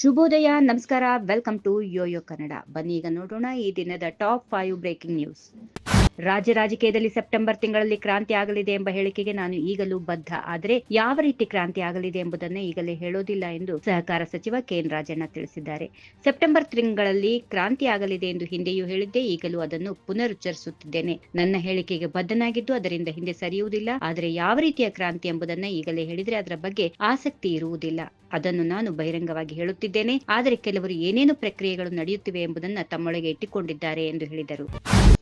ಶುಭೋದಯ, ನಮಸ್ಕಾರ, welcome to Yoyo Kannada. ಬನ್ನಿ ಈಗ ನೋಡೋಣ ಈ ದಿನದ ಟಾಪ್ 5 ಬ್ರೇಕಿಂಗ್ ನ್ಯೂಸ್. ರಾಜ್ಯ ರಾಜಕೀಯದಲ್ಲಿ ಸೆಪ್ಟೆಂಬರ್ ತಿಂಗಳಲ್ಲಿ ಕ್ರಾಂತಿ ಆಗಲಿದೆ ಎಂಬ ಹೇಳಿಕೆಗೆ ನಾನು ಈಗಲೂ ಬದ್ಧ. ಆದರೆ ಯಾವ ರೀತಿ ಕ್ರಾಂತಿ ಆಗಲಿದೆ ಎಂಬುದನ್ನು ಈಗಲೇ ಹೇಳೋದಿಲ್ಲ ಎಂದು ಸಹಕಾರ ಸಚಿವ ಕೆಎನ್ ರಾಜಣ್ಣ ತಿಳಿಸಿದ್ದಾರೆ. ಸೆಪ್ಟೆಂಬರ್ ತಿಂಗಳಲ್ಲಿ ಕ್ರಾಂತಿ ಆಗಲಿದೆ ಎಂದು ಹಿಂದೆಯೂ ಹೇಳಿದ್ದೆ, ಈಗಲೂ ಅದನ್ನು ಪುನರುಚ್ಚರಿಸುತ್ತಿದ್ದೇನೆ. ನನ್ನ ಹೇಳಿಕೆಗೆ ಬದ್ಧನಾಗಿದ್ದು ಅದರಿಂದ ಹಿಂದೆ ಸರಿಯುವುದಿಲ್ಲ. ಆದರೆ ಯಾವ ರೀತಿಯ ಕ್ರಾಂತಿ ಎಂಬುದನ್ನು ಈಗಲೇ ಹೇಳಿದರೆ ಅದರ ಬಗ್ಗೆ ಆಸಕ್ತಿ ಇರುವುದಿಲ್ಲ. ಅದನ್ನು ನಾನು ಬಹಿರಂಗವಾಗಿ ಹೇಳುತ್ತಿದ್ದೇನೆ. ಆದರೆ ಕೆಲವರು ಏನೇನು ಪ್ರಕ್ರಿಯೆಗಳು ನಡೆಯುತ್ತಿವೆ ಎಂಬುದನ್ನು ತಮ್ಮೊಳಗೆ ಇಟ್ಟುಕೊಂಡಿದ್ದಾರೆ ಎಂದು ಹೇಳಿದರು.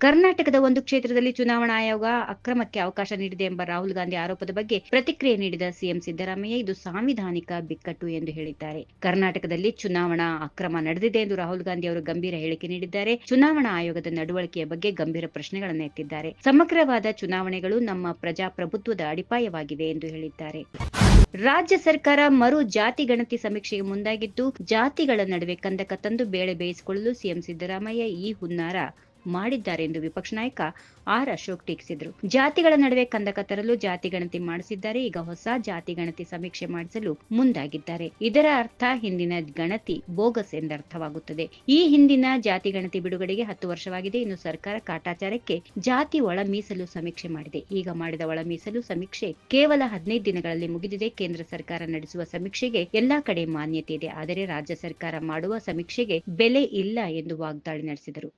ಕರ್ನಾಟಕದ ಒಂದು ಕ್ಷೇತ್ರದಲ್ಲಿ ಚುನಾವಣಾ ಆಯೋಗ ಅಕ್ರಮಕ್ಕೆ ಅವಕಾಶ ನೀಡಿದೆ ಎಂಬ ರಾಹುಲ್ ಗಾಂಧಿ ಆರೋಪದ ಬಗ್ಗೆ ಪ್ರತಿಕ್ರಿಯೆ ನೀಡಿದ ಸಿಎಂ ಸಿದ್ದರಾಮಯ್ಯ, ಇದು ಸಾಂವಿಧಾನಿಕ ಬಿಕ್ಕಟ್ಟು ಎಂದು ಹೇಳಿದ್ದಾರೆ. ಕರ್ನಾಟಕದಲ್ಲಿ ಚುನಾವಣಾ ಅಕ್ರಮ ನಡೆದಿದೆ ಎಂದು ರಾಹುಲ್ ಗಾಂಧಿ ಅವರು ಗಂಭೀರ ಹೇಳಿಕೆ ನೀಡಿದ್ದಾರೆ. ಚುನಾವಣಾ ಆಯೋಗದ ನಡವಳಿಕೆಯ ಬಗ್ಗೆ ಗಂಭೀರ ಪ್ರಶ್ನೆಗಳನ್ನು ಎತ್ತಿದ್ದಾರೆ. ಸಮಗ್ರವಾದ ಚುನಾವಣೆಗಳು ನಮ್ಮ ಪ್ರಜಾಪ್ರಭುತ್ವದ ಅಡಿಪಾಯವಾಗಿವೆ ಎಂದು ಹೇಳಿದ್ದಾರೆ. ರಾಜ್ಯ ಸರ್ಕಾರ ಮರು ಜಾತಿ ಗಣತಿ ಸಮೀಕ್ಷೆಗೆ ಮುಂದಾಗಿದ್ದು, ಜಾತಿಗಳ ನಡುವೆ ಕಂದಕ ತಂದು ಬೇಳೆ ಬೇಯಿಸಿಕೊಳ್ಳಲು ಸಿಎಂ ಸಿದ್ದರಾಮಯ್ಯ ಈ ಹುನ್ನಾರ ಮಾಡಿದ್ದಾರೆ ಎಂದು ವಿಪಕ್ಷ ನಾಯಕ ಆರ್ ಅಶೋಕ್ ಟೀಕಿಸಿದರು. ಜಾತಿಗಳ ನಡುವೆ ಕಂದಕ ತರಲು ಜಾತಿ ಗಣತಿ ಮಾಡಿಸಿದ್ದಾರೆ. ಈಗ ಹೊಸ ಜಾತಿ ಗಣತಿ ಸಮೀಕ್ಷೆ ಮಾಡಿಸಲು ಮುಂದಾಗಿದ್ದಾರೆ. ಇದರ ಅರ್ಥ ಹಿಂದಿನ ಗಣತಿ ಬೋಗಸ್ ಎಂದರ್ಥವಾಗುತ್ತದೆ. ಈ ಹಿಂದಿನ ಜಾತಿ ಗಣತಿ ಬಿಡುಗಡೆಗೆ 10 ವರ್ಷವಾಗಿದೆ. ಇನ್ನು ಸರ್ಕಾರ ಕಾಟಾಚಾರಕ್ಕೆ ಜಾತಿ ಒಳ ಮೀಸಲು ಸಮೀಕ್ಷೆ ಮಾಡಿದೆ. ಈಗ ಮಾಡಿದ ಒಳ ಮೀಸಲು ಸಮೀಕ್ಷೆ ಕೇವಲ 15 ದಿನಗಳಲ್ಲಿ ಮುಗಿದಿದೆ. ಕೇಂದ್ರ ಸರ್ಕಾರ ನಡೆಸುವ ಸಮೀಕ್ಷೆಗೆ ಎಲ್ಲಾ ಕಡೆ ಮಾನ್ಯತೆ ಇದೆ. ಆದರೆ ರಾಜ್ಯ ಸರ್ಕಾರ ಮಾಡುವ ಸಮೀಕ್ಷೆಗೆ ಬೆಲೆ ಇಲ್ಲ ಎಂದು ವಾಗ್ದಾಳಿ ನಡೆಸಿದರು.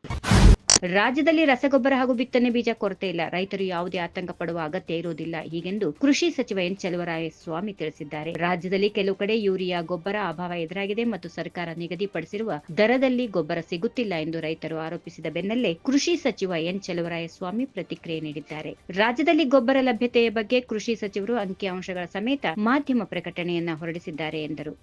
ರಾಜ್ಯದಲ್ಲಿ ರಸಗೊಬ್ಬರ ಹಾಗೂ ಬಿತ್ತನೆ ಬೀಜ ಕೊರತೆ ಇಲ್ಲ. ರೈತರು ಯಾವುದೇ ಆತಂಕ ಪಡುವ ಅಗತ್ಯ ಇರುವುದಿಲ್ಲ, ಹೀಗೆಂದು ಕೃಷಿ ಸಚಿವ ಎನ್ ಚಲುವರಾಯಸ್ವಾಮಿ ತಿಳಿಸಿದ್ದಾರೆ. ರಾಜ್ಯದಲ್ಲಿ ಕೆಲವು ಕಡೆ ಯೂರಿಯಾ ಗೊಬ್ಬರ ಅಭಾವ ಎದುರಾಗಿದೆ ಮತ್ತು ಸರ್ಕಾರ ನಿಗದಿಪಡಿಸಿರುವ ದರದಲ್ಲಿ ಗೊಬ್ಬರ ಸಿಗುತ್ತಿಲ್ಲ ಎಂದು ರೈತರು ಆರೋಪಿಸಿದ ಬೆನ್ನಲ್ಲೇ ಕೃಷಿ ಸಚಿವ ಎನ್ ಚಲುವರಾಯಸ್ವಾಮಿ ಪ್ರತಿಕ್ರಿಯೆ ನೀಡಿದ್ದಾರೆ. ರಾಜ್ಯದಲ್ಲಿ ಗೊಬ್ಬರ ಲಭ್ಯತೆಯ ಬಗ್ಗೆ ಕೃಷಿ ಸಚಿವರು ಅಂಕಿಅಂಶಗಳ ಸಮೇತ ಮಾಧ್ಯಮ ಪ್ರಕಟಣೆಯನ್ನ ಹೊರಡಿಸಿದ್ದಾರೆ ಎಂದರು.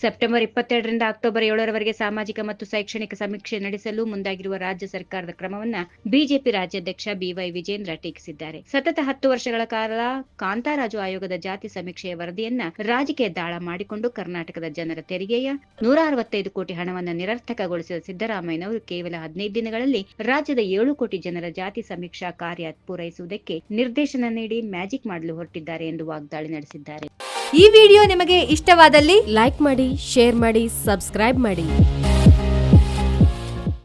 ಸೆಪ್ಟೆಂಬರ್ 22ರಿಂದ ಅಕ್ಟೋಬರ್ 7ರವರೆಗೆ ಸಾಮಾಜಿಕ ಮತ್ತು ಶೈಕ್ಷಣಿಕ ಸಮೀಕ್ಷೆ ನಡೆಸಲು ಮುಂದಾಗಿರುವ ರಾಜ್ಯ ಸರ್ಕಾರದ ಕ್ರಮವನ್ನ ಬಿಜೆಪಿ ರಾಜ್ಯಾಧ್ಯಕ್ಷ ಬಿವೈ ವಿಜೇಂದ್ರ ಟೀಕಿಸಿದ್ದಾರೆ. ಸತತ 10 ವರ್ಷಗಳ ಕಾಲ ಕಾಂತರಾಜು ಆಯೋಗದ ಜಾತಿ ಸಮೀಕ್ಷೆಯ ವರದಿಯನ್ನ ರಾಜಕೀಯ ದಾಳ ಮಾಡಿಕೊಂಡು ಕರ್ನಾಟಕದ ಜನರ ತೆರಿಗೆಯ 165 ಕೋಟಿ ಹಣವನ್ನು ನಿರರ್ಥಕಗೊಳಿಸಿದ ಸಿದ್ದರಾಮಯ್ಯನವರು ಕೇವಲ 15 ದಿನಗಳಲ್ಲಿ ರಾಜ್ಯದ 7 ಕೋಟಿ ಜನರ ಜಾತಿ ಸಮೀಕ್ಷಾ ಕಾರ್ಯ ಪೂರೈಸುವುದಕ್ಕೆ ನಿರ್ದೇಶನ ನೀಡಿ ಮ್ಯಾಜಿಕ್ ಮಾಡಲು ಹೊರಟಿದ್ದಾರೆ ಎಂದು ವಾಗ್ದಾಳಿ ನಡೆಸಿದ್ದಾರೆ. ಈ ವಿಡಿಯೋ ನಿಮಗೆ ಇಷ್ಟವಾದಲ್ಲಿ ಲೈಕ್ ಮಾಡಿ, ಶೇರ್ ಮಾಡಿ, ಸಬ್ಸ್ಕ್ರೈಬ್ ಮಾಡಿ.